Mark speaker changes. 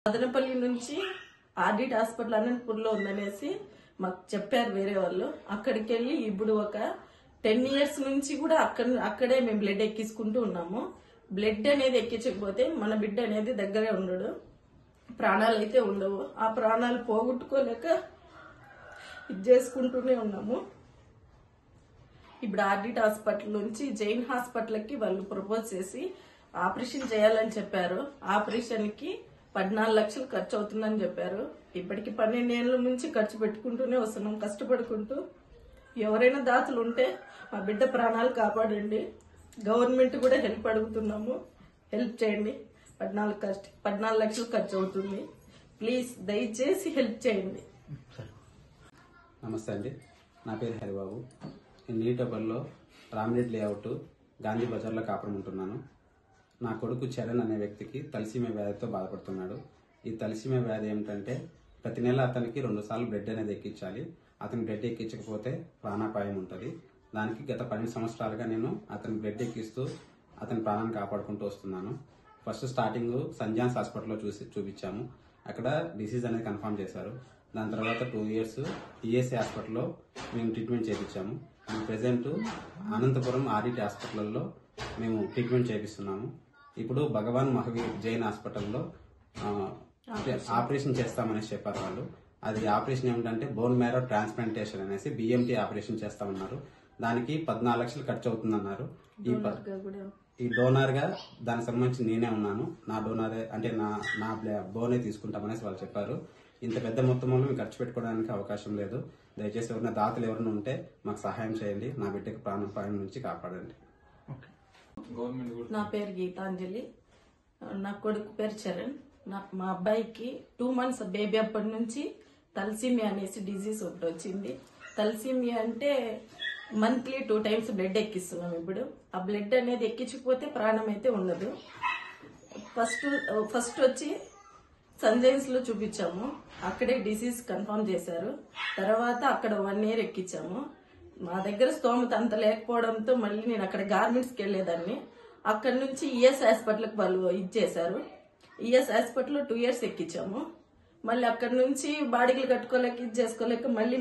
Speaker 1: మదనపల్లి నుంచి ఆర్డిట్ హాస్పిటల్ అనంతపూర్లో ఉందనేసి మాకు చెప్పారు వేరే వాళ్ళు. అక్కడికి వెళ్ళి ఇప్పుడు ఒక 10 years నుంచి కూడా అక్కడే మేము బ్లడ్ ఎక్కించుకుంటూ ఉన్నాము. బ్లడ్ అనేది ఎక్కించకపోతే మన బిడ్డ అనేది దగ్గరే ఉండడు, ప్రాణాలు అయితే ఉండవు. ఆ ప్రాణాలు పోగొట్టుకోలేక ఇది చేసుకుంటూనే ఉన్నాము. ఇప్పుడు ఆర్డిట్ హాస్పిటల్ నుంచి జైన్ హాస్పిటల్కి వాళ్ళు ప్రపోజ్ చేసి ఆపరేషన్ చేయాలని చెప్పారు. ఆపరేషన్ కి 14 లక్షలు ఖర్చు అవుతుందని చెప్పారు. ఇప్పటికి 12 ఏళ్ల నుంచి ఖర్చు పెట్టుకుంటూనే వస్తున్నాం కష్టపడుకుంటూ. ఎవరైనా దాతలు ఉంటే మా బిడ్డ ప్రాణాలు కాపాడండి. గవర్నమెంట్ కూడా హెల్ప్ అడుగుతున్నాము, హెల్ప్ చేయండి. 14 లక్షలు ఖర్చు అవుతుంది. ప్లీజ్ దయచేసి హెల్ప్ చేయండి.
Speaker 2: నమస్తే అండి, నా పేరు హరిబాబు. నేను నీటోపల్లో రామిరెడ్డి లేఅవుట్ గాంధీ బజార్లో కాపురం ఉంటున్నాను. నా కొడుకు చరణ్ అనే వ్యక్తికి తలసీమియా వ్యాధితో బాధపడుతున్నాడు. ఈ తలసీమియా వ్యాధి ఏమిటంటే ప్రతి నెల అతనికి 2 సార్లు బ్లడ్ అనేది ఎక్కించాలి. అతను బ్లడ్ ఎక్కించకపోతే ప్రాణాపాయం ఉంటుంది. దానికి గత 12 సంవత్సరాలుగా నేను అతని బ్లడ్ ఎక్కిస్తూ అతని ప్రాణాన్ని కాపాడుకుంటూ వస్తున్నాను. ఫస్ట్ స్టార్టింగ్ సంజాన్స్ హాస్పిటల్లో చూపించాము. అక్కడ డిసీజ్ అనేది కన్ఫర్మ్ చేశారు. దాని తర్వాత 2 years ఈఎస్ఐ హాస్పిటల్లో మేము ట్రీట్మెంట్ చేయించాము. ప్రెసెంట్ అనంతపురం ఆర్డిట్ హాస్పిటల్లో మేము ట్రీట్మెంట్ చేపిస్తున్నాము. ఇప్పుడు భగవాన్ మహావీర్ జైన్ హాస్పిటల్లో ఆపరేషన్ చేస్తామనేసి చెప్పారు వాళ్ళు. అది ఆపరేషన్ ఏమిటంటే బోన్ మ్యారో ట్రాన్స్ప్లాంటేషన్ అనేసి BMT ఆపరేషన్ చేస్తామన్నారు. దానికి 14 లక్షలు ఖర్చు అవుతుందన్నారు. ఈ డోనర్ గా దానికి సంబంధించి నేనే ఉన్నాను. నా డోనరే అంటే నా బోనే తీసుకుంటామనేసి వాళ్ళు చెప్పారు. ఇంత పెద్ద మొత్తంలో మీకు ఖర్చు పెట్టుకోవడానికి అవకాశం లేదు. దయచేసి ఎవరైనా దాతలు ఎవరైనా ఉంటే మాకు సహాయం చేయండి. నా బిడ్డకి ప్రాణాపాయం నుంచి కాపాడండి.
Speaker 1: నా పేరు గీతాంజలి, నా కొడుకు పేరు చరణ్. మా అబ్బాయికి 2 months బేబీ అప్పటి నుంచి తలసీమియా అనేసి డిజీజ్ ఒకటి వచ్చింది. తలసీమియా అంటే మంత్లీ 2 times బ్లడ్ ఎక్కిస్తున్నాం. ఇప్పుడు ఆ బ్లడ్ అనేది ఎక్కించకపోతే ప్రాణం అయితే ఉండదు. ఫస్ట్ వచ్చి సంజైన్స్ లో చూపించాము. అక్కడే డిసీజ్ కన్ఫర్మ్ చేశారు. తర్వాత అక్కడ 1 year ఎక్కించాము. మా దగ్గర స్తోమత అంత లేకపోవడంతో మళ్ళీ నేను అక్కడ గార్మెంట్స్కి వెళ్లేదాన్ని. అక్కడ నుంచి ఈఎస్ హాస్పిటల్కి వాళ్ళు ఇచ్చేశారు. ఈఎస్ హాస్పిటల్లో 2 years ఎక్కించాము. మళ్ళీ అక్కడ నుంచి బాడీలు కట్టుకోలేక ఇది చేసుకోలేక మళ్ళీ